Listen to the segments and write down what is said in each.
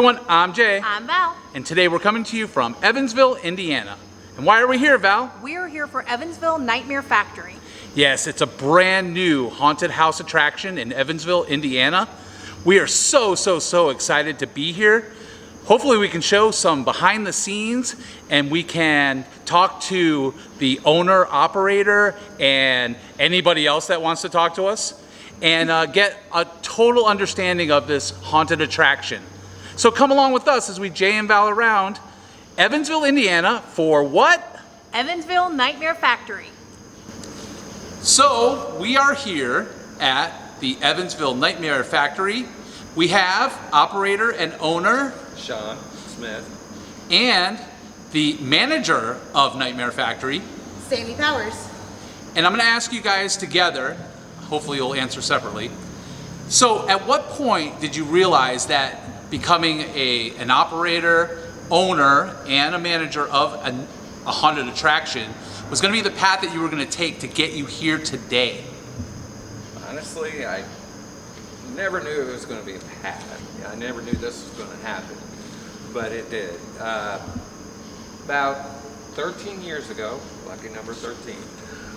everyone, I'm Jay. I'm Val. And today we're coming to you from Evansville, Indiana. And why are we here, Val? We're here for Evansville Nightmare Factory. Yes, it's a brand new haunted house attraction in Evansville, Indiana. We are so excited to be here. Hopefully we can show some behind the scenes and we can talk to the owner, operator, and anybody else that wants to talk to us and get a total understanding of this haunted attraction. So come along with us as we Jay and Val around Evansville, Indiana for what? Evansville Nightmare Factory. So we are here at the Evansville Nightmare Factory. We have operator and owner Sean Smith and the manager of Nightmare Factory, Sammy Powers. and I'm going to ask you guys together, hopefully you'll answer separately. So at what point did you realize that becoming an operator, owner, and a manager of a haunted attraction was going to be the path that you were going to take to get you here today? Honestly, I never knew it was going to be a path. I never knew this was going to happen, but it did. About 13 years ago, lucky number 13,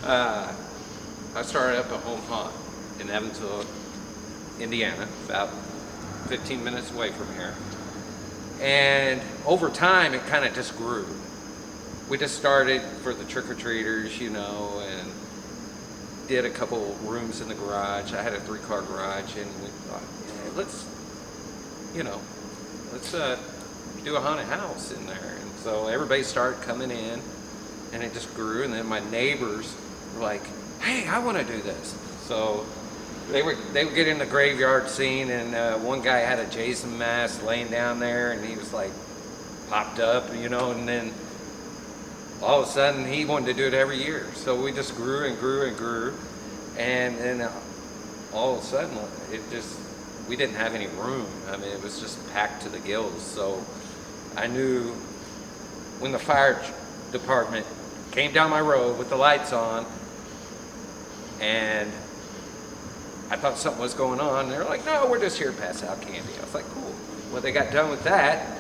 I started up a home haunt in Evansville, Indiana, about 15 minutes away from here. And over time, it kind of just grew. We just started for the trick-or-treaters, you know, and did a couple rooms in the garage. I had a 3-car garage, and we thought, yeah, let's do a haunted house in there. And so everybody started coming in, and it just grew. And then my neighbors were like, hey, I want to do this. So they would get in the graveyard scene, and one guy had a Jason mask laying down there, and he was like popped up, you know, and then all of a sudden he wanted to do it every year. So we just grew and grew and grew, and then all of a sudden we didn't have any room. I mean, it was just packed to the gills. So I knew when the fire department came down my road with the lights on, and I thought something was going on. They were like, no, we're just here to pass out candy. I was like, cool. Well, they got done with that,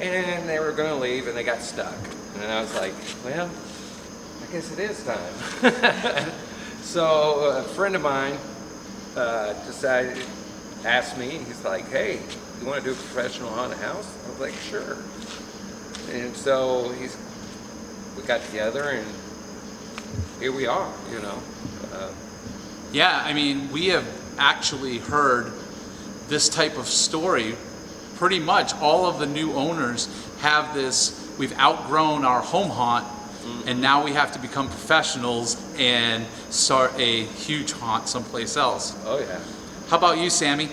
and they were going to leave, and they got stuck. And I was like, well, I guess it is time. So a friend of mine asked me, he's like, hey, you want to do a professional haunted house? I was like, sure. And so we got together, and here we are, you know. Yeah, I mean, we have actually heard this type of story. Pretty much all of the new owners have this, we've outgrown our home haunt, and now we have to become professionals and start a huge haunt someplace else. Oh, yeah. How about you, Sammy?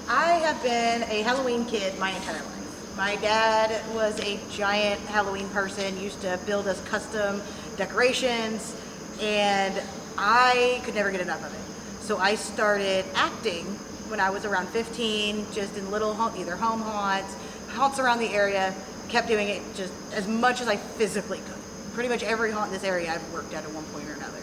I have been a Halloween kid my entire life. My dad was a giant Halloween person, used to build us custom decorations, and I could never get enough of it. So I started acting when I was around 15, just in little either home haunts around the area. Kept doing it just as much as I physically could. Pretty much every haunt in this area I've worked at one point or another,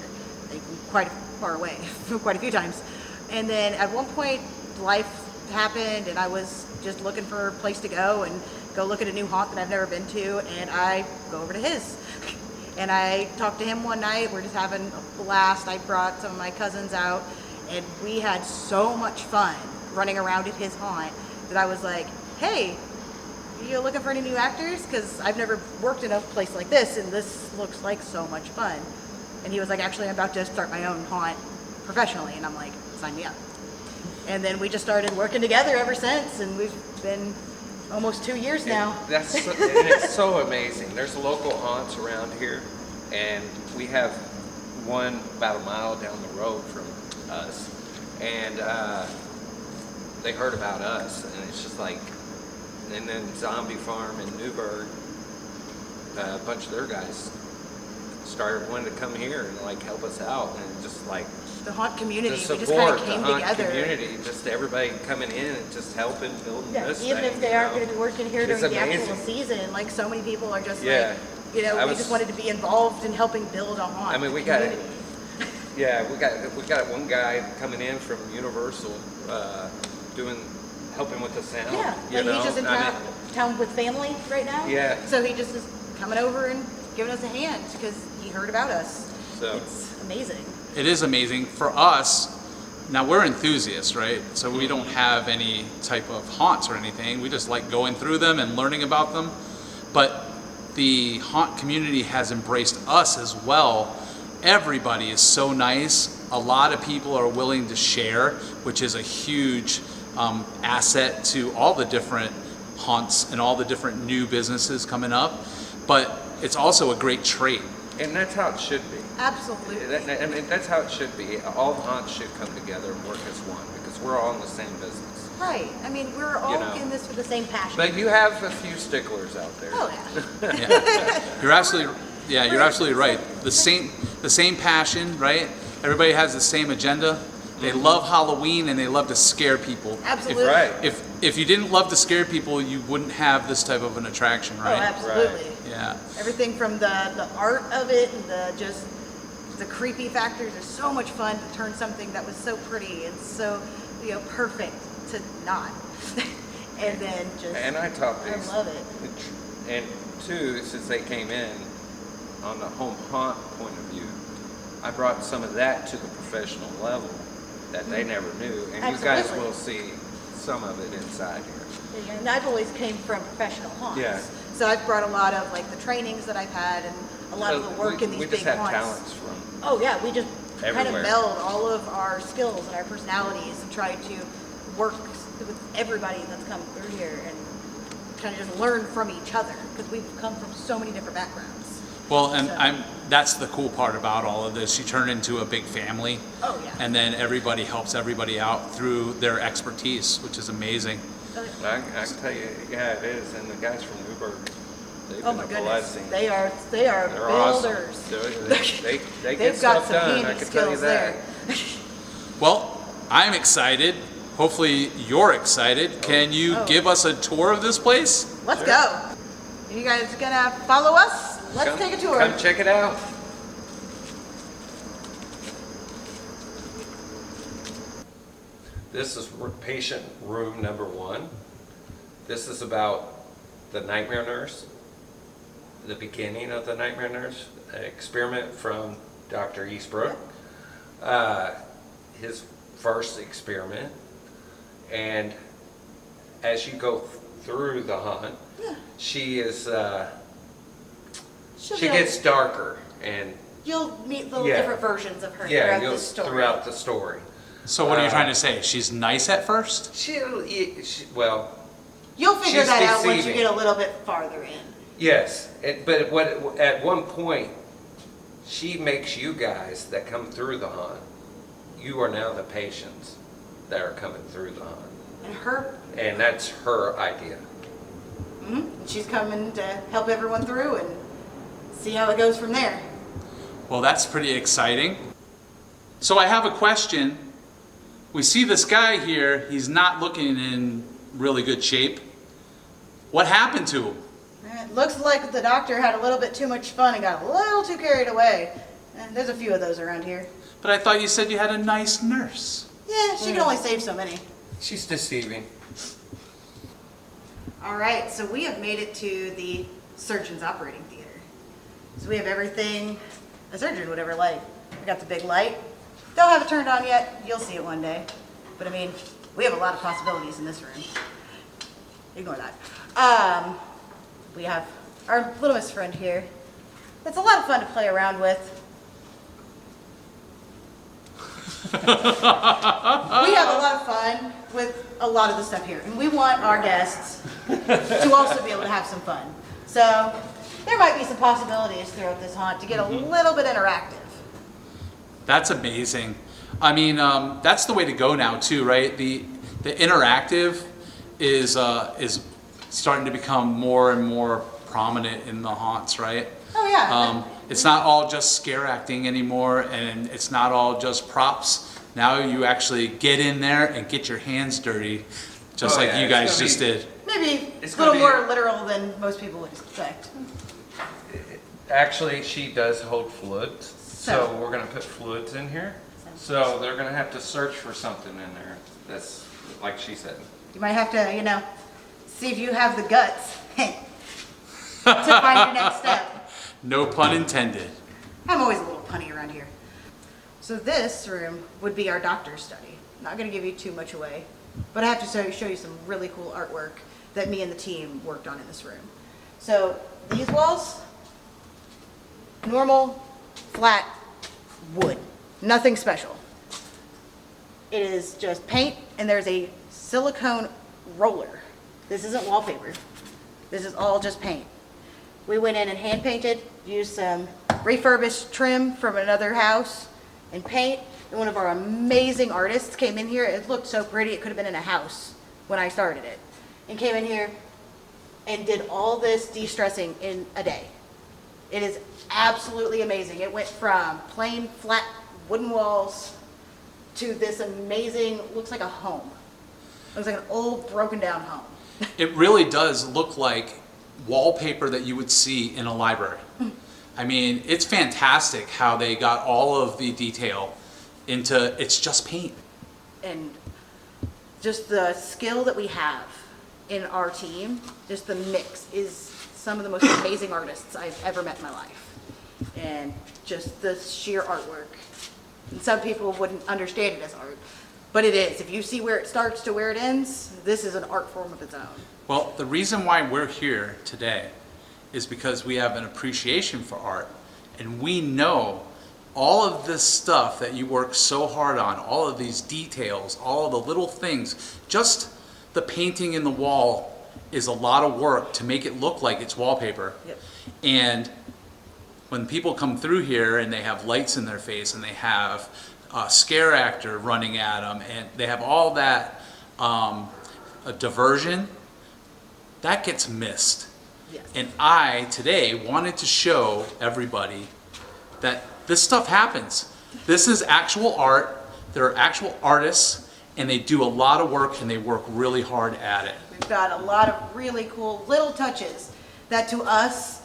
like quite far away, quite a few times. And then at one point, life happened, and I was just looking for a place to go and go look at a new haunt that I've never been to, and I go over to his. And I talked to him one night. We're just having a blast. I brought some of my cousins out, and we had so much fun running around at his haunt that I was like, hey, you looking for any new actors? Because I've never worked in a place like this, and this looks like so much fun. And he was like, actually, I'm about to start my own haunt professionally. And I'm like, sign me up. And then we just started working together ever since, and we've been almost 2 years now. It's so amazing. There's local haunts around here, and we have one about a mile down the road from us, and they heard about us, and it's just like, and then Zombie Farm in Newburgh, a bunch of their guys started wanting to come here and like help us out, and just like The haunt community, the we just kind support, of came the haunt together. community, just everybody coming in and just helping building Yeah, this even thing, if they aren't going to be working here It's during the actual amazing. season, like so many people are just Yeah. like, you know, we just wanted to be involved in helping build a haunt I mean, we got community. Yeah, we got one guy coming in from Universal, doing helping with the sound. Yeah, you like know? he's just in town with family right now. Yeah. So he just is coming over and giving us a hand because he heard about us. So It's amazing. It is amazing for us. Now we're enthusiasts, right? So we don't have any type of haunts or anything. We just like going through them and learning about them. But the haunt community has embraced us as well. Everybody is so nice. A lot of people are willing to share, which is a huge asset to all the different haunts and all the different new businesses coming up. But it's also a great trait. and that's how it should be. Absolutely. I mean, that's how it should be. All the haunts should come together and work as one because we're all in the same business. Right. I mean, we're all know. in this for the same passion. But you have a few sticklers out there. Oh yeah. Yeah. You're absolutely right. The same passion, right? Everybody has the same agenda. They love Halloween and they love to scare people. Absolutely. Right. If you didn't love to scare people, you wouldn't have this type of an attraction, Oh, right? absolutely. Yeah. Everything from the art of it and the creepy factors are so much fun to turn something that was so pretty and so perfect to not. And then just And I taught I these. love it. And two, since they came in on the home haunt point of view, I brought some of that to the professional level that they never knew. And you guys Absolutely. will see some of it inside here. And I've always came from professional haunts. Yeah. So I've brought a lot of the trainings that I've had and a lot of the work in these we big just have haunts. talents from Oh yeah, we just kind of Everywhere. meld all of our skills and our personalities and try to work with everybody that's come through here and kind of just learn from each other because we've come from so many different backgrounds. Well, and So- that's the cool part about all of this. You turn into a big family. Oh, yeah. And then everybody helps everybody out through their expertise, which is amazing. I can tell you, yeah, it is. And the guys from Newburgh, they've Oh been my a goodness, blessing. they are They're builders. awesome. They They've get got stuff some done, I handy can tell you skills that. there. Well, I'm excited. Hopefully you're excited. Can you Oh. give us a tour of this place? Let's Sure. go. You guys gonna follow us? Let's Come- take a tour. Come check it out. This is patient room number 1. This is about the nightmare nurse, the beginning of the nightmare nurse, an experiment from Dr. Eastbrook, his first experiment. And as you go through the haunt, she is she gets darker and You'll meet little Yeah. different versions of her yeah, throughout you'll, this story. throughout the story. So what are you trying to say? She's nice at first? Well, You'll figure She's that out once you deceiving. get a little bit farther in. yes, at one point, she makes you guys that come through the haunt, you are now the patients that are coming through the haunt. And her, And that's her idea. she's coming to help everyone through and see how it goes from there. Well, that's pretty exciting. So I have a question. We see this guy here. He's not looking in really good shape. What happened to him? It looks like the doctor had a little bit too much fun and got a little too carried away. There's a few of those around here. But I thought you said you had a nice nurse. Yeah, she can only save so many. She's deceiving. All right, so we have made it to the surgeon's operating theater. So we have everything a surgeon would ever like. We got the big light. Don't have it turned on yet. You'll see it one day. But I mean, we have a lot of possibilities in this room. Ignore that. We have our littlest friend here. It's a lot of fun to play around with. We have a lot of fun with a lot of the stuff here, and we want our guests to also be able to have some fun. So there might be some possibilities throughout this haunt to get a little bit interactive. That's amazing. I mean, that's the way to go now too, right? The interactive is starting to become more and more prominent in the haunts, right? Oh yeah. It's not all just scare acting anymore, and it's not all just props. Now you actually get in there and get your hands dirty, just Oh, like yeah, you it's guys gonna just be- did. Maybe It's a little gonna be- more literal than most people would expect. Actually, she does hold fluids, so we're gonna put fluids in here. So they're gonna have to search for something in there that's, like she said. You might have to, see if you have the guts to find your next step. No pun intended. I'm always a little punny around here. So this room would be our doctor's study. Not going to give you too much away, but I have to show you some really cool artwork that me and the team worked on in this room. So these walls, normal, flat wood, nothing special. It is just paint, and there's a silicone roller. This isn't wallpaper. This is all just paint. We went in and hand painted, used some refurbished trim from another house and paint. And one of our amazing artists came in here. It looked so pretty. It could have been in a house when I started it. And came in here and did all this de-stressing in a day. It is absolutely amazing. It went from plain flat wooden walls to this amazing, looks like a home. It looks like an old broken down home. It really does look like wallpaper that you would see in a library. I mean, it's fantastic how they got all of the detail into, it's just paint. And just the skill that we have in our team, just the mix, is some of the most amazing artists I've ever met in my life. And just the sheer artwork. And some people wouldn't understand it as art, but it is. If you see where it starts to where it ends, this is an art form of its own. Well, the reason why we're here today is because we have an appreciation for art, and we know all of this stuff that you work so hard on, all of these details, all of the little things, just the painting in the wall is a lot of work to make it look like it's wallpaper. Yep. And when people come through here and they have lights in their face and they have a scare actor running at them and they have all that a diversion, that gets missed. Yes. And I today wanted to show everybody that this stuff happens. This is actual art. There are actual artists, and they do a lot of work, and they work really hard at it. We've got a lot of really cool little touches that to us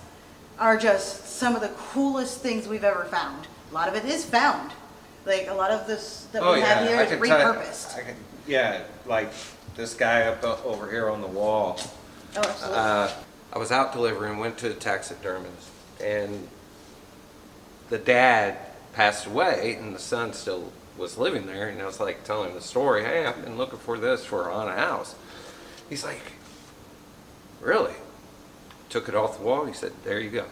are just some of the coolest things we've ever found. A lot of it is found. Like a lot of this that we have here is repurposed. Like this guy over here on the wall. Oh, absolutely. I was out delivering, went to a taxidermist, and the dad passed away, and the son still was living there. And I was like telling him the story. Hey, I've been looking for this for a haunted house. He's like, really? Took it off the wall. He said, there you go.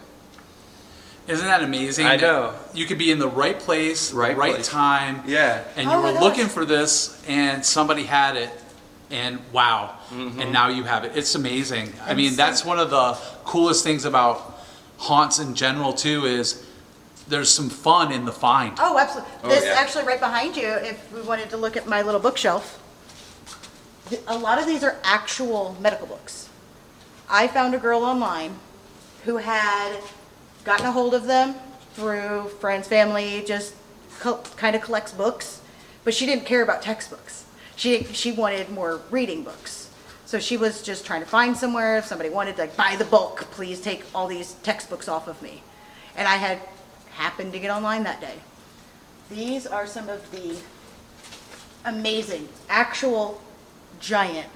Isn't that amazing? I know. You could be in the right place, right place. time. Yeah. And Oh you my were gosh. looking for this, and somebody had it, and wow. Mm-hmm. And now you have it. It's amazing. I And mean, so- that's one of the coolest things about haunts in general, too, is there's some fun in the find. Oh, absolutely. Oh, This yeah. actually right behind you, if we wanted to look at my little bookshelf, a lot of these are actual medical books. I found a girl online who had gotten a hold of them through friends, family, just kind of collects books, but she didn't care about textbooks. She wanted more reading books. So she was just trying to find somewhere, if somebody wanted to buy the bulk, please take all these textbooks off of me. And I had happened to get online that day. These are some of the amazing, actual giant,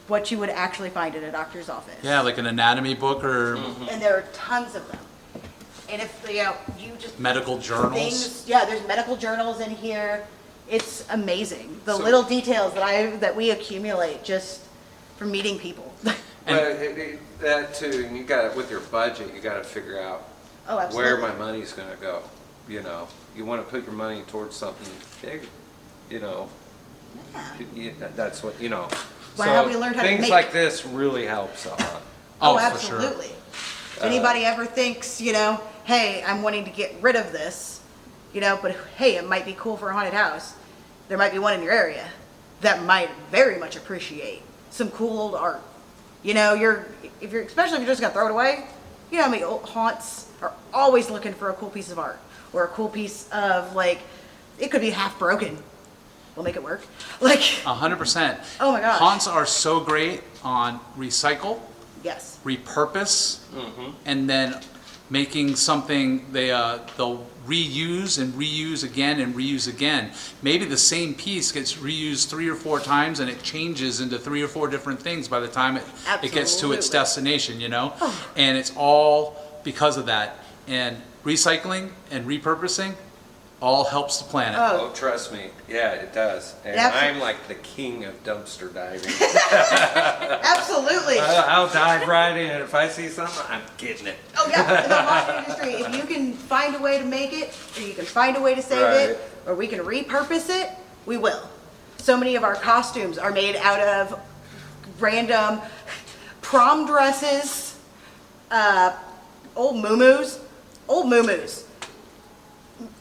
what you would actually find in a doctor's office. Yeah, like an anatomy book or And there are tons of them. And if, you just medical journals. things, there's medical journals in here. It's amazing. The So- little details that we accumulate just from meeting people. But that too, and you got with your budget, you got to figure out Oh, where absolutely. my money's going to go. You know, you want to put your money towards something big. You know, that's what you know. Well, how we learned how to things make. like this really helps a lot. Oh, for absolutely. sure. If anybody ever thinks, hey, I'm wanting to get rid of this, but hey, it might be cool for a haunted house. There might be one in your area that might very much appreciate some cool old art. Especially if you're just gonna throw it away. How many old haunts are always looking for a cool piece of art or a cool piece of it could be half broken. We'll make it work. 100%. Oh my gosh. Haunts are so great on recycle, Yes. repurpose, and then making something they'll reuse and reuse again and reuse again. Maybe the same piece gets reused 3 or 4 times and it changes into 3 or 4 different things by the time it gets to its Absolutely. destination, you know? And it's all because of that. And recycling and repurposing all helps the planet. Oh, trust me. Yeah, it does. And Yep. I'm like the king of dumpster diving. Absolutely. I'll dive right in. If I see something, I'm getting it. Oh yeah, in the hot industry, if you can find a way to make it, or you can find a way to save Right. it, or we can repurpose it, we will. So many of our costumes are made out of random prom dresses, old muumuus. Old muumuus.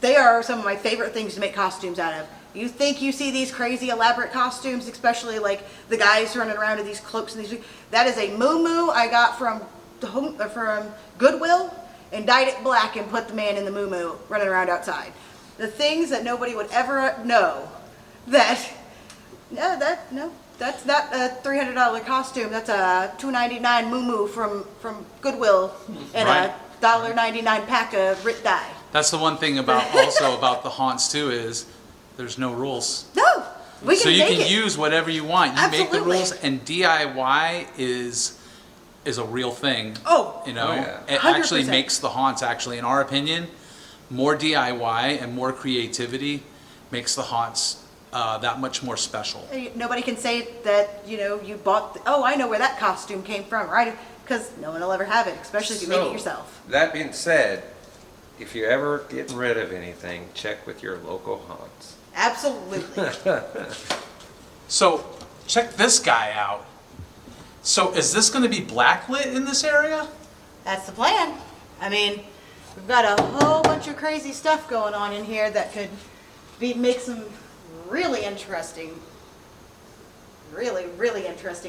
They are some of my favorite things to make costumes out of. You think you see these crazy elaborate costumes, especially like the guys running around in these cloaks and these. That is a muumuu I got from Goodwill and dyed it black and put the man in the muumuu running around outside. The things that nobody would ever know that. That's not a $300 costume. That's a $2.99 muumuu from Goodwill and Right. a $1.99 pack of Rit dye. That's the one thing about also about the haunts too is there's no rules. No, we can So you make can it. use whatever you want. You make the Absolutely. rules, and DIY is a real thing. Oh. You know, Oh, yeah. it actually 100%. makes the haunts, actually, in our opinion, more DIY and more creativity makes the haunts that much more special. Nobody can say that, you bought, I know where that costume came from, right? Because no one will ever have it, especially if you make it So, yourself. That being said, if you're ever getting rid of anything, check with your local haunts. Absolutely. So check this guy out. So is this going to be blacklit in this area? That's the plan. I mean, we've got a whole bunch of crazy stuff going on in here that could make some really interesting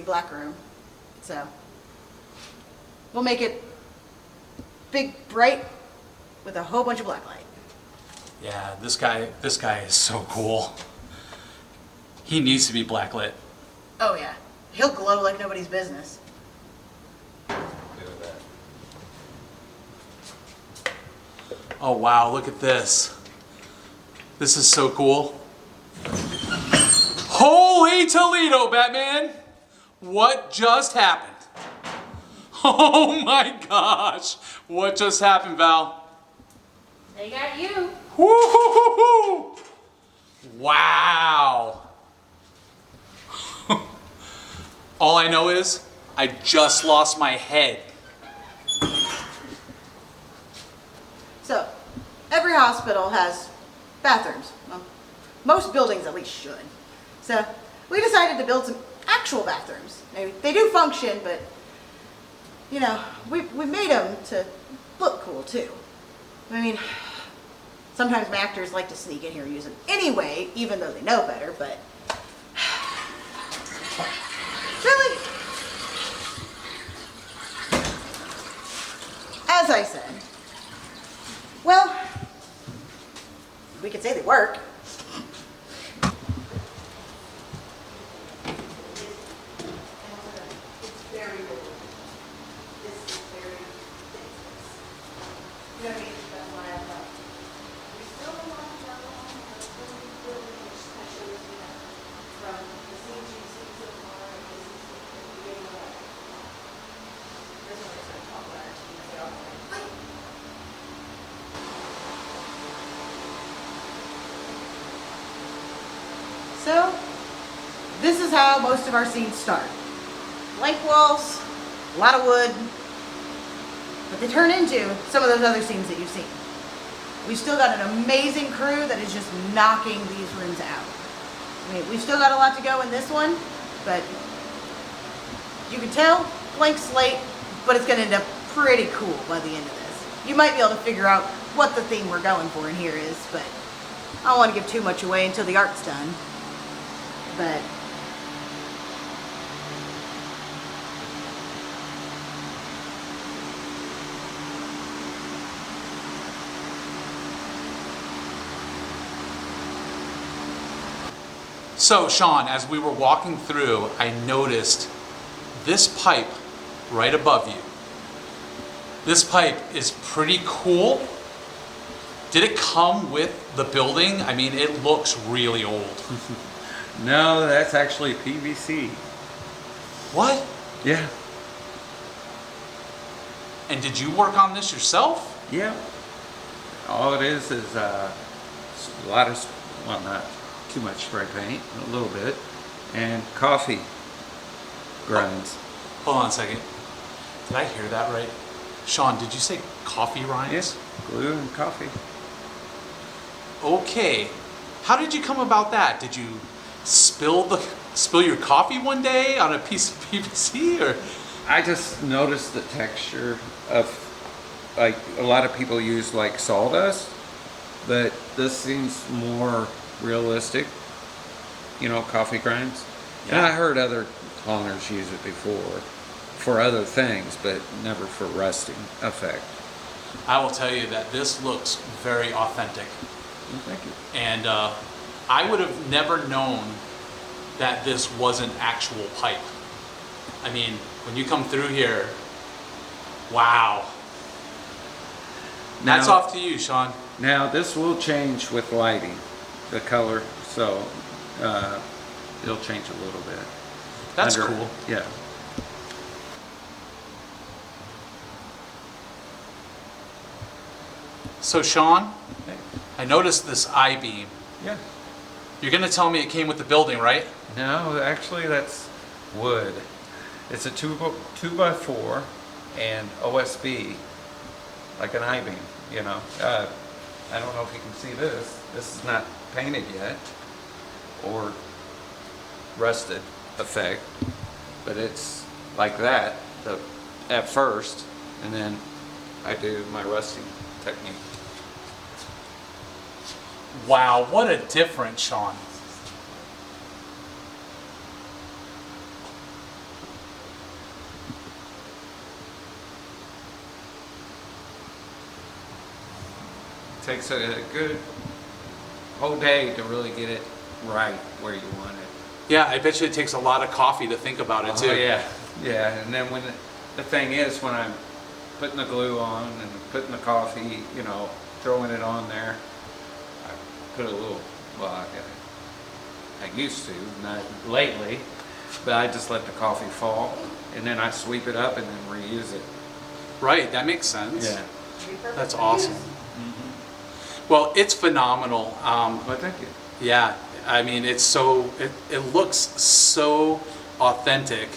black room. So we'll make it big, bright, with a whole bunch of black light. Yeah, this guy is so cool. He needs to be blacklit. Oh yeah, he'll glow like nobody's business. Oh wow, look at this. This is so cool. Holy Toledo, Batman! What just happened? Oh my gosh! What just happened, Val? They got you. Woo-hoo-hoo-hoo! Wow! All I know is I just lost my head. So, every hospital has bathrooms. Well, most buildings at least should. So, we decided to build some actual bathrooms. Maybe they do function, but we made them to look cool too. I mean, sometimes my actors like to sneak in here and use them anyway, even though they know better, but really, as I said, well, we could say they work. So, this is how most of our scenes start. Blank walls, a lot of wood, but they turn into some of those other scenes that you've seen. We've still got an amazing crew that is just knocking these rooms out. I mean, we've still got a lot to go in this one, but you can tell, blank slate, but it's gonna end up pretty cool by the end of this. You might be able to figure out what the theme we're going for in here is, but I don't want to give too much away until the art's done. But So, Sean, as we were walking through, I noticed this pipe right above you. This pipe is pretty cool. Did it come with the building? I mean, it looks really old. No, that's actually PVC. What? Yeah. And did you work on this yourself? Yeah. All it is a lot of, well, not too much spray paint, a little bit, and coffee grinds. Hold on a second. Did I hear that right? Sean, did you say coffee rinds? Yes, glue and coffee. Okay. How did you come about that? Did you spill your coffee one day on a piece of PVC, or? I just noticed the texture of, like, a lot of people use like sawdust, but this seems more realistic, coffee grinds. Yeah. And I heard other hauners use it before for other things, but never for rusting effect. I will tell you that this looks very authentic. Well, thank you. And I would have never known that this was an actual pipe. I mean, when you come through here, wow. That's Now- off to you, Sean. Now this will change with lighting, the color, so it'll change a little bit. That's cool. Yeah. So, Sean, I noticed this I-beam. Yeah. You're going to tell me it came with the building, right? No, actually that's wood. It's a 2x4 and OSB, like an I-beam, I don't know if you can see this. This is not painted yet or rusted effect, but it's like that at first, and then I do my rusting technique. Wow, what a difference, Sean. Takes a good whole day to really get it right where you want it. Yeah, I bet you it takes a lot of coffee to think about it, too. Oh, yeah. And then when the thing is, when I'm putting the glue on and putting the coffee, throwing it on there, I put a little, I used to, not lately, but I just let the coffee fall, and then I sweep it up and then reuse it. Right, that makes sense. Yeah. That's awesome. Well, it's phenomenal. Well, thank you. Yeah, I mean, it looks so authentic.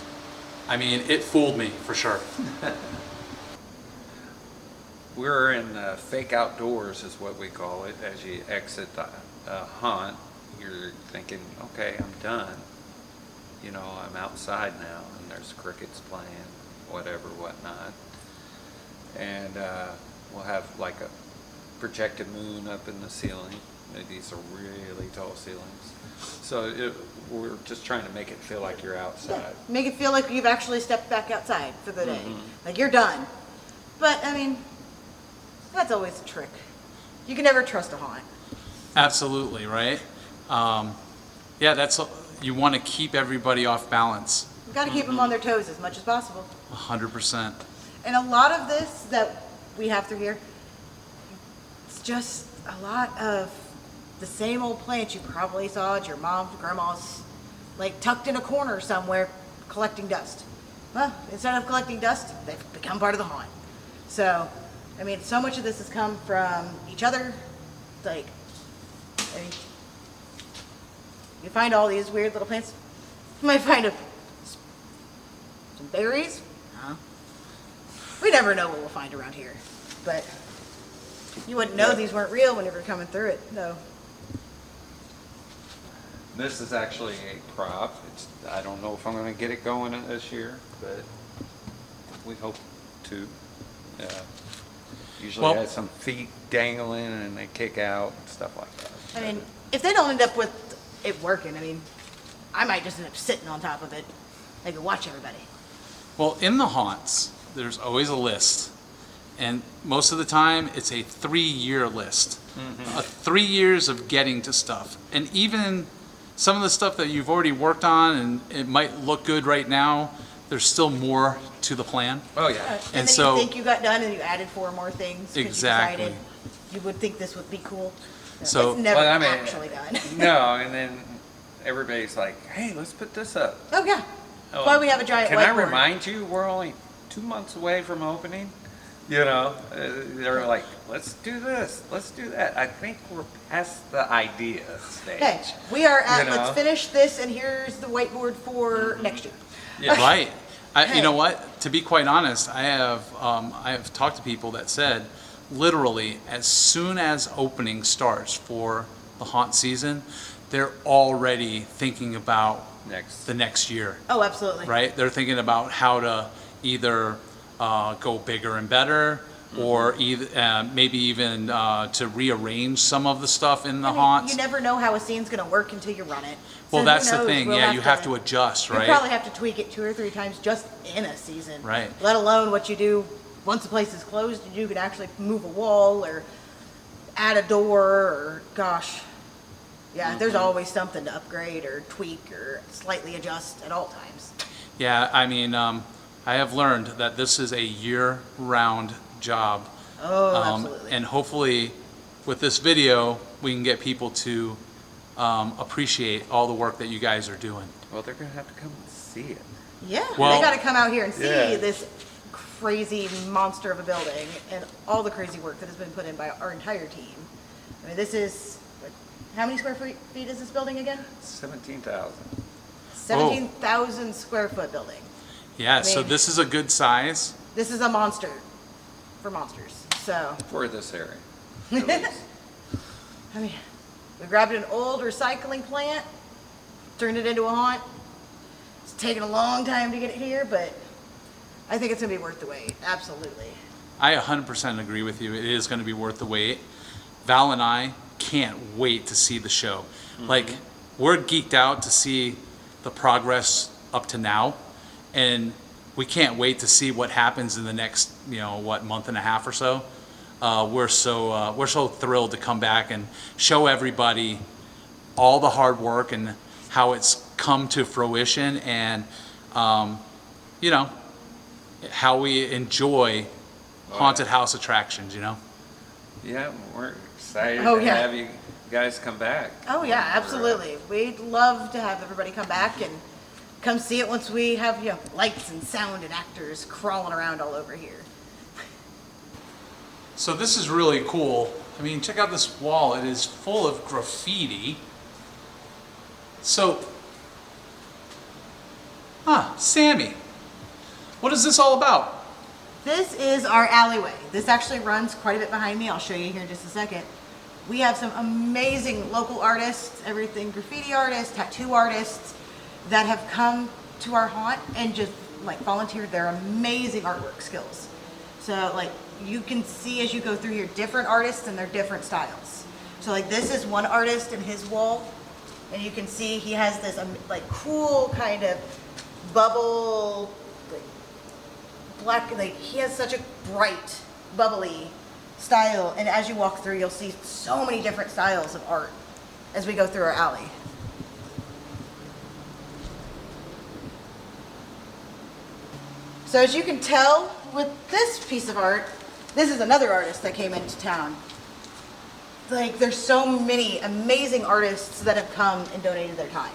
I mean, it fooled me for sure. We're in fake outdoors is what we call it. As you exit the haunt, you're thinking, okay, I'm done. I'm outside now, and there's crickets playing, whatnot. And we'll have like a projected moon up in the ceiling. These are really tall ceilings. So we're just trying to make it feel like you're outside. Make it feel like you've actually stepped back outside for the day. Like you're done. But, I mean, that's always a trick. You can never trust a haunt. Absolutely, right? Yeah, you want to keep everybody off balance. You've got to keep them on their toes as much as possible. 100%. And a lot of this that we have through here, it's just a lot of the same old plants you probably saw at your mom's, grandma's, like tucked in a corner somewhere collecting dust. Well, instead of collecting dust, they've become part of the haunt. So, I mean, so much of this has come from each other. Like, I mean, you find all these weird little plants. You might find some berries. We never know what we'll find around here. But you wouldn't know these weren't real whenever you're coming through it, though. This is actually a prop. I don't know if I'm going to get it going this year, but we hope to. Usually Well, has some feet dangling and they kick out and stuff like that. I mean, if they don't end up with it working, I mean, I might just end up sitting on top of it. I could watch everybody. Well, in the haunts, there's always a list. And most of the time, it's a 3-year list. 3 years of getting to stuff. And even some of the stuff that you've already worked on and it might look good right now, there's still more to the plan. Oh yeah. And And then so- you think you got done and you added 4 more things. 'Cause Exactly. You decided you would think this would be cool. So- it's never Well, I mean, actually done. No, and then everybody's like, "Hey, let's put this up." Oh yeah. Oh, Why we have a giant Can I whiteboard. remind you, we're only 2 months away from opening. You know, they're like, "Let's do this, let's do that." I think we're past the idea stage. Okay, we are at, You know? let's finish this and here's the whiteboard for next year. Yeah. Right. Hey. You know what? To be quite honest, I have talked to people that said, literally, as soon as opening starts for the haunt season, they're already thinking about Next. the next year, Oh, absolutely. right? They're thinking about how to either go bigger and better, or either maybe even to rearrange some of the stuff in the I mean, haunts. you never know how a scene's going to work until you run it. So Well, who that's the knows? thing. We'll Yeah, you have to adjust, You'll right? probably have to tweak it 2 or 3 times just in a season. Right. Let alone what you do once the place is closed. You could actually move a wall or add a door or, gosh. Yeah, there's always something to upgrade or tweak or slightly adjust at all times. Yeah, I mean, I have learned that this is a year-round job. Oh, absolutely. And hopefully, with this video, we can get people to appreciate all the work that you guys are doing. Well, they're gonna have to come and see it. Yeah, Well- they got to come out here and see Yeah. this crazy monster of a building and all the crazy work that has been put in by our entire team. I mean, this is, how many square feet is this building again? 17,000. 17,000 square foot building. Yeah, so mean- this is a good size. This is a monster for monsters. So, For this area. at least. I mean, we grabbed an old recycling plant, turned it into a haunt. It's taken a long time to get it here, but I think it's gonna be worth the wait. Absolutely. I 100% agree with you. It is going to be worth the wait. Val and I can't wait to see the show. Like, we're geeked out to see the progress up to now, and we can't wait to see what happens in the next, month and a half or so. We're so thrilled to come back and show everybody all the hard work and how it's come to fruition, and how we enjoy haunted house attractions. Yeah, we're excited Oh, to yeah. have you guys come back. Oh yeah, absolutely. We'd love to have everybody come back and come see it once we have, lights and sound and actors crawling around all over here. So this is really cool. I mean, check out this wall. It is full of graffiti. So, Sammy, what is this all about? This is our alleyway. This actually runs quite a bit behind me. I'll show you here in just a second. We have some amazing local artists, everything graffiti artists, tattoo artists that have come to our haunt and just volunteered their amazing artwork skills. So you can see as you go through here different artists and their different styles. So this is one artist and his wall, and you can see he has this cool kind of bubble, black, he has such a bright, bubbly style, and as you walk through, you'll see so many different styles of art as we go through our alley. So as you can tell with this piece of art, this is another artist that came into town. There's so many amazing artists that have come and donated their time.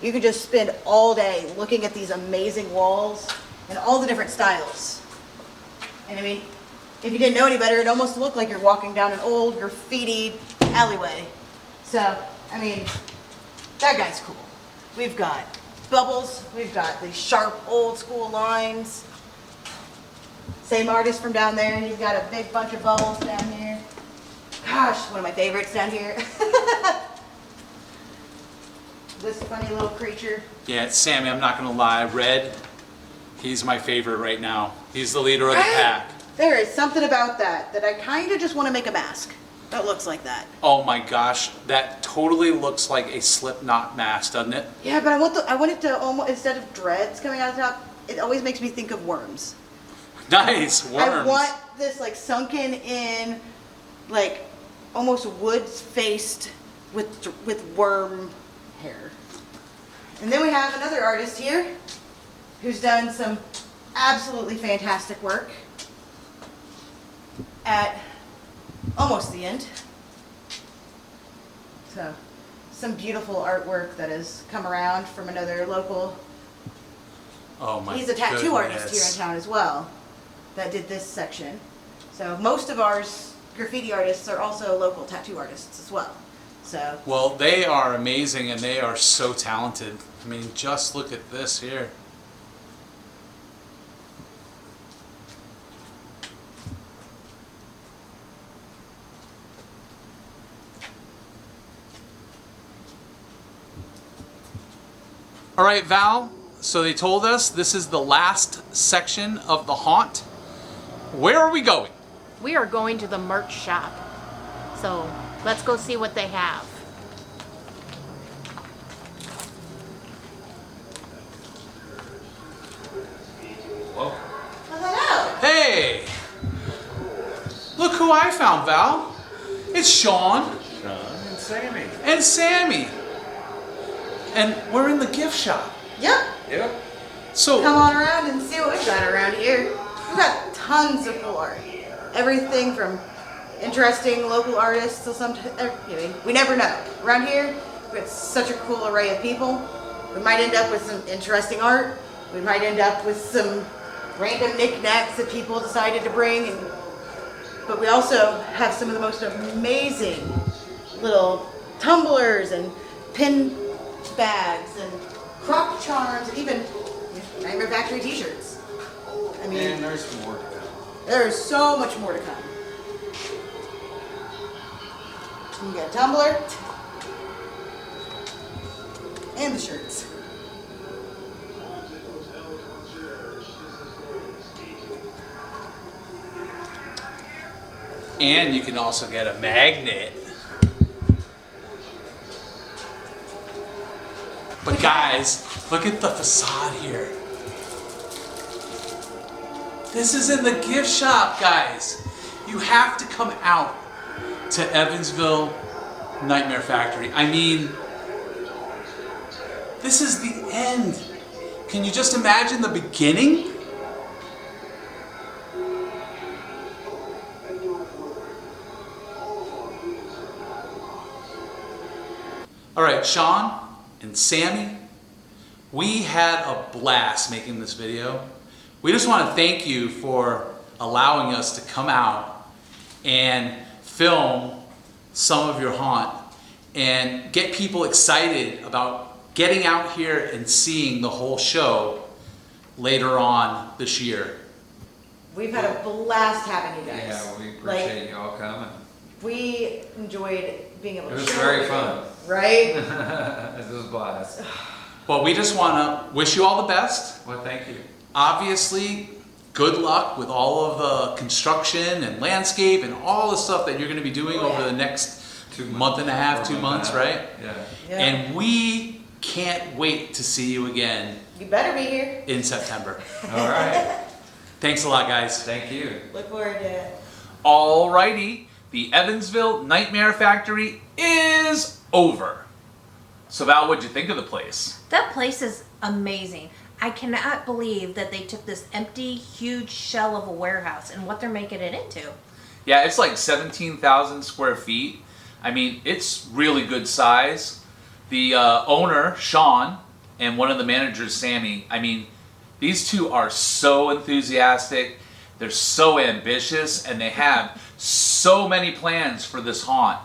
You could just spend all day looking at these amazing walls and all the different styles. And I mean, if you didn't know any better, it almost looked like you're walking down an old graffitied alleyway. So, I mean, that guy's cool. We've got bubbles, we've got these sharp old school lines. Same artist from down there, and he's got a big bunch of bubbles down here. Gosh, one of my favorites down here. This funny little creature. Yeah, it's Sammy, I'm not gonna lie. Red, he's my favorite right now. He's the leader of the pack. There is something about that I kind of just want to make a mask that looks like that. Oh my gosh, that totally looks like a Slipknot mask, doesn't it? Yeah, but I want it to almost, instead of dreads coming out the top, it always makes me think of worms. Nice, worms. I want this sunken in, almost wood-faced with worm hair. And then we have another artist here who's done some absolutely fantastic work at almost the end. So, some beautiful artwork that has come around from another local. Oh my He's a tattoo artist here goodness. in town as well that did this section. So most of ours graffiti artists are also local tattoo artists as well. So Well, they are amazing and they are so talented. I mean, just look at this here. All right, Val, so they told us this is the last section of the haunt. Where are we going? We are going to the merch shop. So let's go see what they have. Whoa. hello. Hey! Look who I found, Val. It's Sean Sean and Sammy. and Sammy. And we're in the gift shop. Yep. Yep. So, Come on around and see what we've got around here. We've got tons of cool art. Everything from interesting local artists to some. We never know. Around here, we've got such a cool array of people. We might end up with some interesting art. We might end up with some random knickknacks that people decided to bring. But we also have some of the most amazing little tumblers and pin bags and crock charms and even Nightmare Factory t-shirts. I mean, And there's more to come. there's so much more to come. You get a tumbler and the shirts. and you can also get a magnet. But guys, look at the facade here. This is in the gift shop, guys. You have to come out to Evansville Nightmare Factory. I mean, this is the end. Can you just imagine the beginning? All right, Sean and Sammy, we had a blast making this video. We just want to thank you for allowing us to come out and film some of your haunt and get people excited about getting out here and seeing the whole show later on this year. We've had a blast having you guys. Yeah, we appreciate y'all coming. We enjoyed being able to It was share very with you, fun. right? It was a blast. Well, we just want to wish you all the best. Well, thank you. Obviously, good luck with all of the construction and landscape and all the stuff that you're going to be doing over the next month and a half, 2 months, right? Yeah. Yeah. And we can't wait to see you again You better be here. in September. All right. Thanks a lot, guys. Thank you. Look forward to it. Alrighty, the Evansville Nightmare Factory is over. So Val, what'd you think of the place? That place is amazing. I cannot believe that they took this empty, huge shell of a warehouse and what they're making it into. Yeah, it's like 17,000 square feet. I mean, it's really good size. The owner, Sean, and one of the managers, Sammy, I mean, these two are so enthusiastic, they're so ambitious, and they have so many plans for this haunt.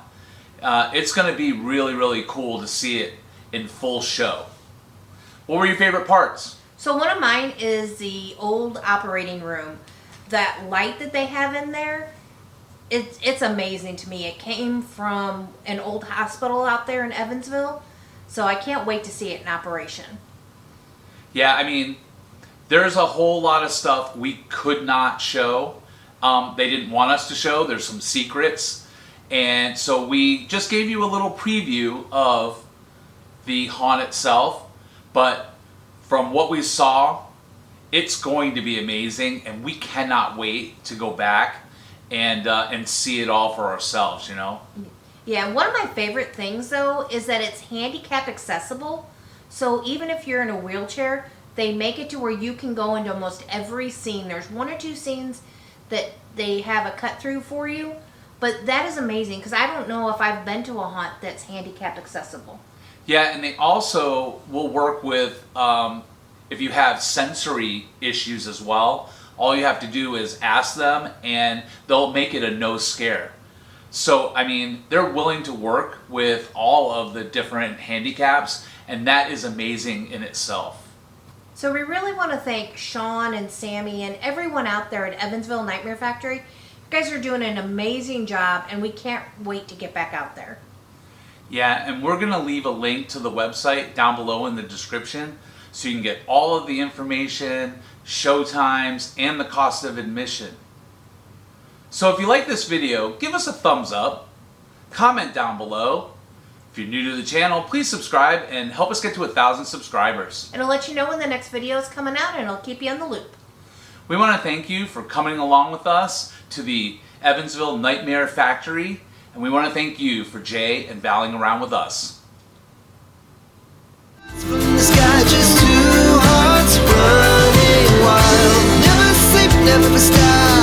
It's going to be really, really cool to see it in full show. What were your favorite parts? So one of mine is the old operating room. That light that they have in there, it's amazing to me. It came from an old hospital out there in Evansville, so I can't wait to see it in operation. Yeah, I mean, there's a whole lot of stuff we could not show. They didn't want us to show. There's some secrets. And so we just gave you a little preview of the haunt itself. But from what we saw, it's going to be amazing. And we cannot wait to go back and see it all for ourselves, you know? Yeah, one of my favorite things though is that it's handicap accessible. So even if you're in a wheelchair, They make it to where you can go into almost every scene. There's 1 or 2 scenes that they have a cut through for you, but that is amazing because I don't know if I've been to a haunt that's handicap accessible. Yeah, and they also will work with, if you have sensory issues as well, all you have to do is ask them and they'll make it a no scare. So, I mean, they're willing to work with all of the different handicaps, and that is amazing in itself. So we really want to thank Sean and Sammy and everyone out there at Evansville Nightmare Factory. You guys are doing an amazing job, and we can't wait to get back out there. Yeah, and we're going to leave a link to the website down below in the description so you can get all of the information, show times, and the cost of admission. So if you like this video, give us a thumbs up, comment down below. If you're new to the channel, please subscribe and help us get to 1,000 subscribers. It'll let you know when the next video is coming out, and it'll keep you in the loop. We want to thank you for coming along with us to the Evansville Nightmare Factory, and we want to thank you for Jay and Valing around with us. From the sky, just 2 hearts running wild. Never sleep, never stop.